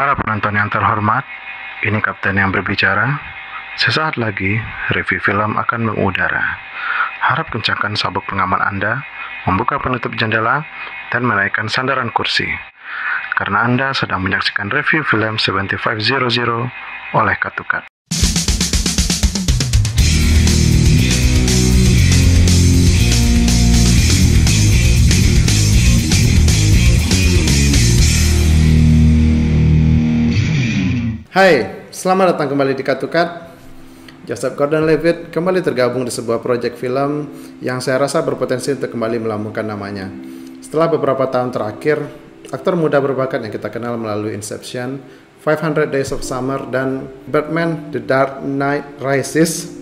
Para penonton yang terhormat, ini Kapten yang berbicara. Sesaat lagi, review film akan mengudara. Harap kencangkan sabuk pengaman Anda, membuka penutup jendela, dan menaikkan sandaran kursi. Karena Anda sedang menyaksikan review film 7500 oleh Katukat. Hai, selamat datang kembali di Katukat. Joseph Gordon-Levitt kembali tergabung di sebuah proyek film yang saya rasa berpotensi untuk kembali melambungkan namanya. Setelah beberapa tahun terakhir, aktor muda berbakat yang kita kenal melalui Inception, 500 Days of Summer, dan Batman The Dark Knight Rises.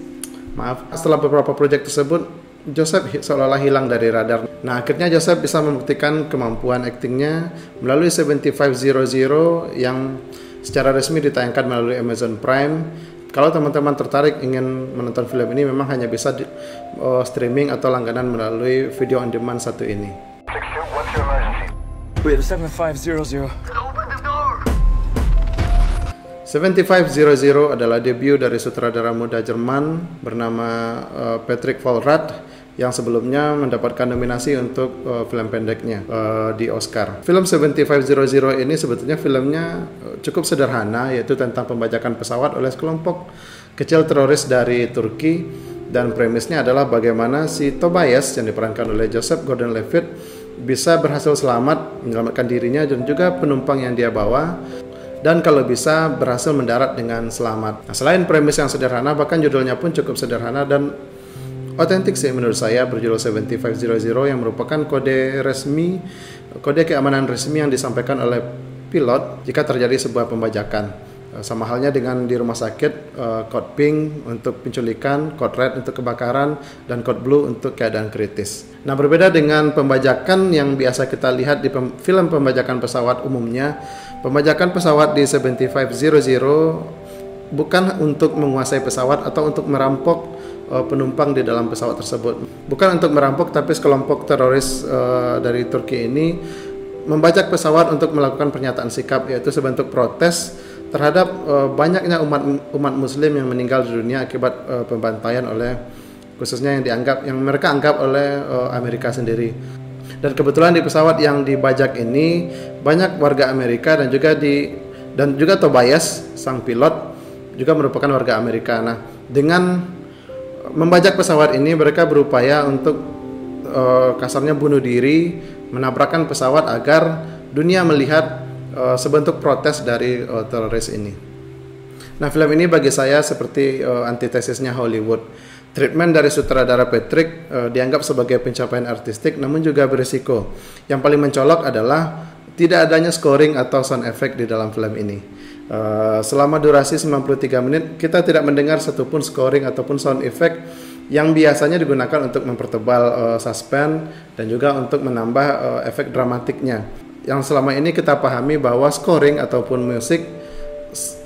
Setelah beberapa proyek tersebut, Joseph seolah-olah hilang dari radar. Nah, akhirnya Joseph bisa membuktikan kemampuan aktingnya melalui 7500 yang secara resmi ditayangkan melalui Amazon Prime. Kalau teman-teman tertarik ingin menonton film ini, memang hanya bisa di streaming atau langganan melalui video on demand satu ini. We have 7500. 7500 adalah debut dari sutradara muda Jerman bernama Patrick Vollrath yang sebelumnya mendapatkan nominasi untuk film pendeknya di Oscar. Film 7500 ini sebetulnya filmnya cukup sederhana, yaitu tentang pembajakan pesawat oleh sekelompok kecil teroris dari Turki, dan premisnya adalah bagaimana si Tobias yang diperankan oleh Joseph Gordon-Levitt bisa berhasil selamat menyelamatkan dirinya dan juga penumpang yang dia bawa, dan kalau bisa berhasil mendarat dengan selamat. Nah, selain premis yang sederhana, bahkan judulnya pun cukup sederhana dan otentik sih menurut saya, berjudul 7500 yang merupakan kode keamanan resmi yang disampaikan oleh pilot jika terjadi sebuah pembajakan. Sama halnya dengan di rumah sakit, kode pink untuk penculikan, kode red untuk kebakaran, dan kode blue untuk keadaan kritis. Nah, berbeda dengan pembajakan yang biasa kita lihat di film pembajakan pesawat umumnya, pembajakan pesawat di 7500 bukan untuk menguasai pesawat atau untuk merampok penumpang di dalam pesawat tersebut. Bukan untuk merampok, tapi sekelompok teroris dari Turki ini membajak pesawat untuk melakukan pernyataan sikap, yaitu sebentuk protes terhadap banyaknya umat Muslim yang meninggal di dunia akibat pembantaian oleh, khususnya yang mereka anggap oleh Amerika sendiri. Dan kebetulan di pesawat yang dibajak ini banyak warga Amerika dan juga Tobias sang pilot juga merupakan warga Amerika. Nah, dengan membajak pesawat ini mereka berupaya untuk kasarnya bunuh diri, menabrakkan pesawat agar dunia melihat sebentuk protes dari teroris ini. Nah, film ini bagi saya seperti antitesisnya Hollywood. Treatment dari sutradara Patrick dianggap sebagai pencapaian artistik, namun juga berisiko. Yang paling mencolok adalah tidak adanya scoring atau sound effect di dalam film ini. Selama durasi 93 menit, kita tidak mendengar satupun scoring ataupun sound effect yang biasanya digunakan untuk mempertebal suspense dan juga untuk menambah efek dramatiknya. Yang selama ini kita pahami bahwa scoring ataupun musik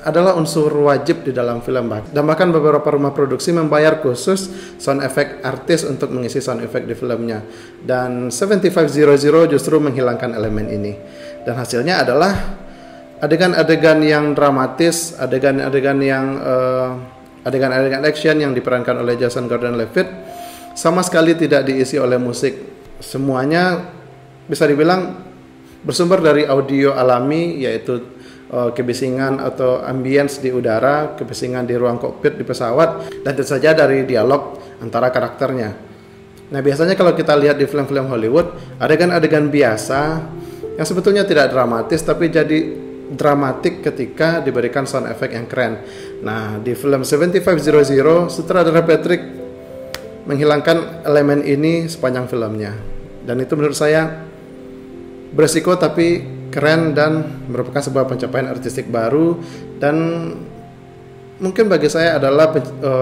adalah unsur wajib di dalam film, dan bahkan beberapa rumah produksi membayar khusus sound effect artis untuk mengisi sound effect di filmnya. Dan 7500 justru menghilangkan elemen ini, dan hasilnya adalah adegan-adegan yang dramatis, adegan-adegan action yang diperankan oleh Joseph Gordon-Levitt sama sekali tidak diisi oleh musik. Semuanya bisa dibilang bersumber dari audio alami, yaitu kebisingan atau ambience di udara, kebisingan di ruang kokpit di pesawat, dan tentu saja dari dialog antara karakternya. Nah, biasanya kalau kita lihat di film-film Hollywood, adegan-adegan biasa yang sebetulnya tidak dramatis tapi jadi dramatik ketika diberikan sound effect yang keren. Nah, di film 7500 sutradara Patrick menghilangkan elemen ini sepanjang filmnya, dan itu menurut saya beresiko tapi keren dan merupakan sebuah pencapaian artistik baru, dan mungkin bagi saya adalah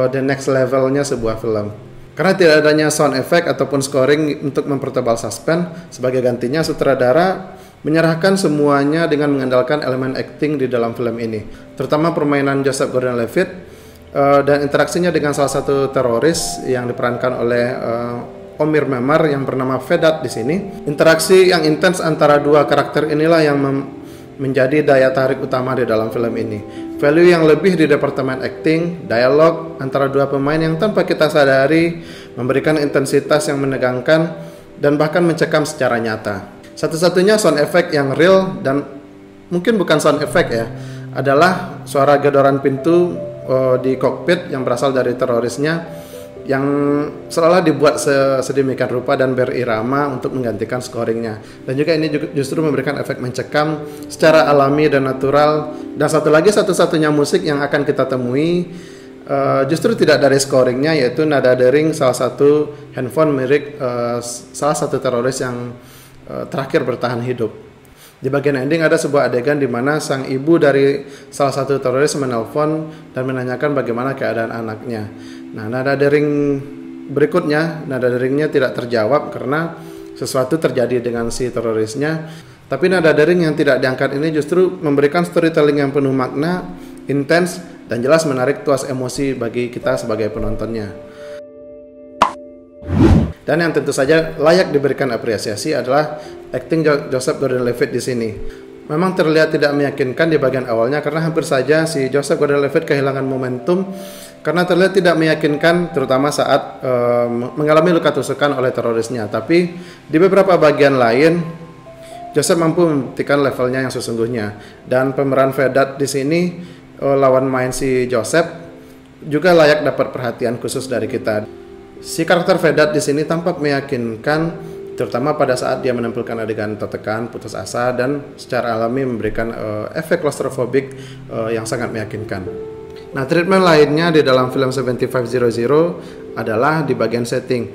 the next levelnya sebuah film. Karena tidak adanya sound effect ataupun scoring untuk mempertebal suspense, sebagai gantinya sutradara menyerahkan semuanya dengan mengandalkan elemen acting di dalam film ini, terutama permainan Joseph Gordon-Levitt dan interaksinya dengan salah satu teroris yang diperankan oleh Omir Memar yang bernama Vedat di sini. Interaksi yang intens antara dua karakter inilah yang menjadi daya tarik utama di dalam film ini. Value yang lebih di departemen acting, dialog antara dua pemain yang tanpa kita sadari memberikan intensitas yang menegangkan dan bahkan mencekam secara nyata. Satu-satunya sound effect yang real dan mungkin bukan sound effect ya, adalah suara gedoran pintu di kokpit yang berasal dari terorisnya yang seolah dibuat sedemikian rupa dan berirama untuk menggantikan scoringnya. Dan juga ini justru memberikan efek mencekam secara alami dan natural. Dan satu-satunya musik yang akan kita temui justru tidak dari scoringnya, yaitu nada dering salah satu handphone milik salah satu teroris yang terakhir bertahan hidup. Di bagian ending ada sebuah adegan di mana sang ibu dari salah satu teroris menelpon dan menanyakan bagaimana keadaan anaknya. Nah, nada dering berikutnya, nada deringnya tidak terjawab karena sesuatu terjadi dengan si terorisnya. Tapi nada dering yang tidak diangkat ini justru memberikan storytelling yang penuh makna, intens, dan jelas menarik tuas emosi bagi kita sebagai penontonnya. Dan yang tentu saja layak diberikan apresiasi adalah akting Joseph Gordon-Levitt di sini. Memang terlihat tidak meyakinkan di bagian awalnya karena hampir saja si Joseph Gordon-Levitt kehilangan momentum karena terlihat tidak meyakinkan, terutama saat mengalami luka tusukan oleh terorisnya. Tapi di beberapa bagian lain, Joseph mampu membuktikan levelnya yang sesungguhnya. Dan pemeran Vedat di sini, lawan main si Joseph, juga layak dapat perhatian khusus dari kita. Si karakter Vedat di sini tampak meyakinkan, terutama pada saat dia menampilkan adegan tertekan, putus asa, dan secara alami memberikan efek claustrophobic yang sangat meyakinkan. Nah, treatment lainnya di dalam film 7500 adalah di bagian setting.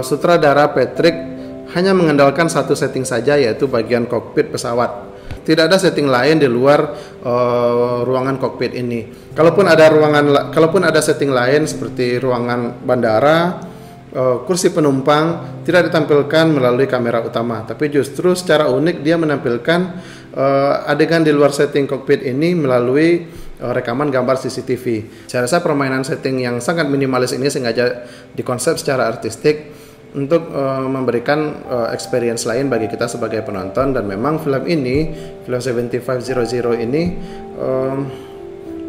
Sutradara Patrick hanya mengandalkan satu setting saja, yaitu bagian kokpit pesawat. Tidak ada setting lain di luar ruangan kokpit ini. Kalaupun ada setting lain seperti ruangan bandara, kursi penumpang tidak ditampilkan melalui kamera utama, tapi justru secara unik dia menampilkan adegan di luar setting kokpit ini melalui rekaman gambar CCTV. Saya rasa permainan setting yang sangat minimalis ini sengaja dikonsep secara artistik untuk memberikan experience lain bagi kita sebagai penonton. Dan memang film 7500 ini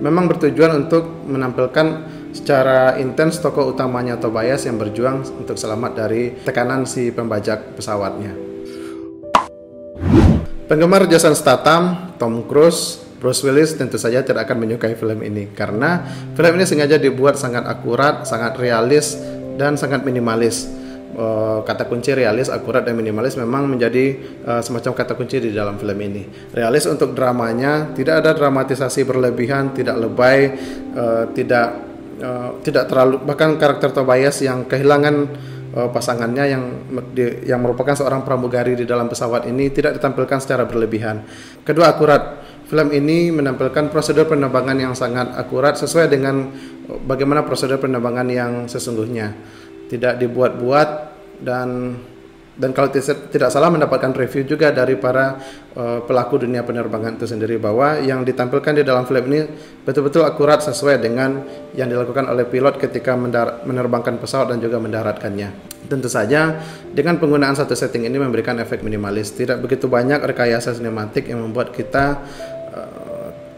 memang bertujuan untuk menampilkan secara intens tokoh utamanya Tobias yang berjuang untuk selamat dari tekanan si pembajak pesawatnya. Penggemar Jason Statham, Tom Cruise, Bruce Willis tentu saja tidak akan menyukai film ini karena film ini sengaja dibuat sangat akurat, sangat realis, dan sangat minimalis. Kata kunci realis, akurat, dan minimalis memang menjadi semacam kata kunci di dalam film ini. Realis untuk dramanya, tidak ada dramatisasi berlebihan, tidak lebay, tidak terlalu, bahkan karakter Tobias yang kehilangan pasangannya yang merupakan seorang pramugari di dalam pesawat ini tidak ditampilkan secara berlebihan. Kedua, akurat. Film ini menampilkan prosedur penerbangan yang sangat akurat sesuai dengan bagaimana prosedur penerbangan yang sesungguhnya. Tidak dibuat-buat, dan kalau tidak salah mendapatkan review juga dari para pelaku dunia penerbangan itu sendiri bahwa yang ditampilkan di dalam film ini betul-betul akurat sesuai dengan yang dilakukan oleh pilot ketika menerbangkan pesawat dan juga mendaratkannya. Tentu saja dengan penggunaan satu setting ini memberikan efek minimalis, tidak begitu banyak rekayasa sinematik yang membuat kita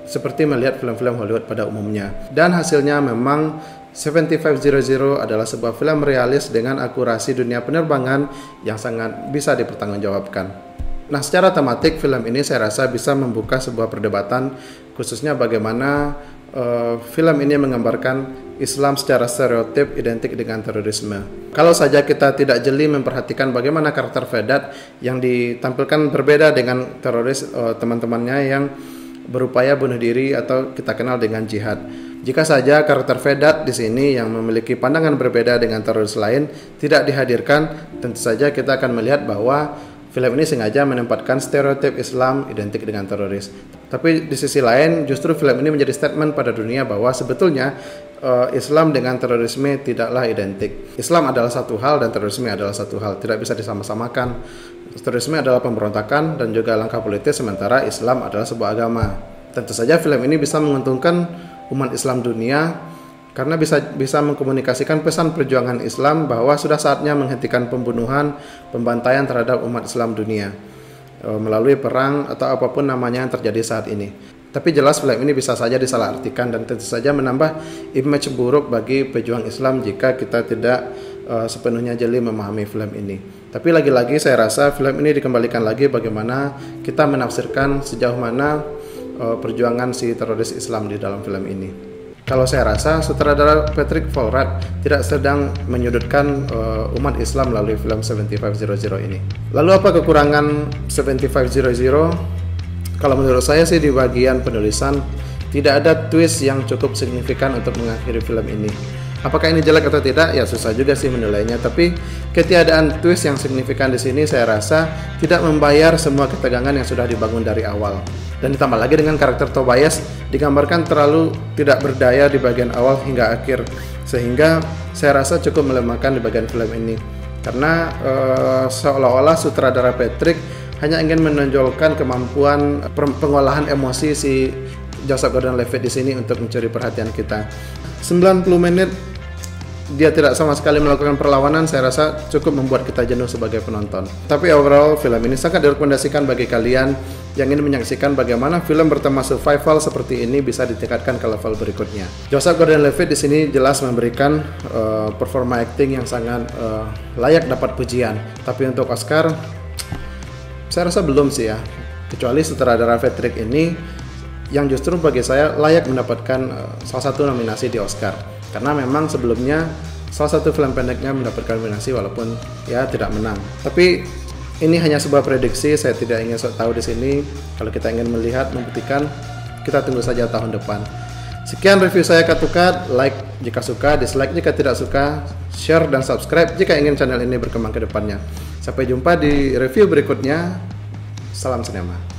seperti melihat film-film Hollywood pada umumnya. Dan hasilnya memang 7500 adalah sebuah film realis dengan akurasi dunia penerbangan yang sangat bisa dipertanggungjawabkan. Nah, secara tematik film ini saya rasa bisa membuka sebuah perdebatan, khususnya bagaimana film ini menggambarkan Islam secara stereotip identik dengan terorisme. Kalau saja kita tidak jeli memperhatikan bagaimana karakter Vedat yang ditampilkan berbeda dengan teroris teman-temannya yang berupaya bunuh diri atau kita kenal dengan jihad. Jika saja karakter Vedat di sini yang memiliki pandangan berbeda dengan teroris lain tidak dihadirkan, tentu saja kita akan melihat bahwa film ini sengaja menempatkan stereotip Islam identik dengan teroris. Tapi di sisi lain justru film ini menjadi statement pada dunia bahwa sebetulnya Islam dengan terorisme tidaklah identik. Islam adalah satu hal dan terorisme adalah satu hal, tidak bisa disama-samakan. Terorisme adalah pemberontakan dan juga langkah politis, sementara Islam adalah sebuah agama. Tentu saja film ini bisa menguntungkan umat Islam dunia karena bisa mengkomunikasikan pesan perjuangan Islam bahwa sudah saatnya menghentikan pembunuhan, pembantaian terhadap umat Islam dunia. melalui perang atau apapun namanya yang terjadi saat ini. Tapi jelas film ini bisa saja disalahartikan dan tentu saja menambah image buruk bagi pejuang Islam jika kita tidak sepenuhnya jeli memahami film ini. Tapi lagi-lagi saya rasa film ini dikembalikan lagi bagaimana kita menafsirkan sejauh mana perjuangan si teroris Islam di dalam film ini. Kalau saya rasa sutradara Patrick Volrath tidak sedang menyudutkan umat Islam melalui film 7500 ini. Lalu apa kekurangan 7500? Kalau menurut saya sih di bagian penulisan tidak ada twist yang cukup signifikan untuk mengakhiri film ini. Apakah ini jelek atau tidak? Ya susah juga sih menilainya. Tapi ketiadaan twist yang signifikan di sini saya rasa tidak membayar semua ketegangan yang sudah dibangun dari awal. Dan ditambah lagi dengan karakter Tobias digambarkan terlalu tidak berdaya di bagian awal hingga akhir, sehingga saya rasa cukup melemahkan di bagian film ini. Karena seolah-olah sutradara Patrick hanya ingin menonjolkan kemampuan pengolahan emosi si Joseph Gordon-Levitt di sini untuk mencuri perhatian kita. 90 menit dia tidak sama sekali melakukan perlawanan, saya rasa cukup membuat kita jenuh sebagai penonton. Tapi overall film ini sangat direkomendasikan bagi kalian yang ingin menyaksikan bagaimana film bertema survival seperti ini bisa ditingkatkan ke level berikutnya. Joseph Gordon-Levitt di sini jelas memberikan performa acting yang sangat layak dapat pujian. Tapi untuk Oscar saya rasa belum sih ya, kecuali sutradara Patrick ini yang justru bagi saya layak mendapatkan salah satu nominasi di Oscar. Karena memang sebelumnya salah satu film pendeknya mendapatkan nominasi walaupun ya tidak menang. Tapi ini hanya sebuah prediksi, saya tidak ingin sok tahu di sini. Kalau kita ingin melihat, membuktikan, kita tunggu saja tahun depan. Sekian review saya Cut to Cut. Like jika suka, dislike jika tidak suka, share dan subscribe jika ingin channel ini berkembang ke depannya. Sampai jumpa di review berikutnya. Salam sinema.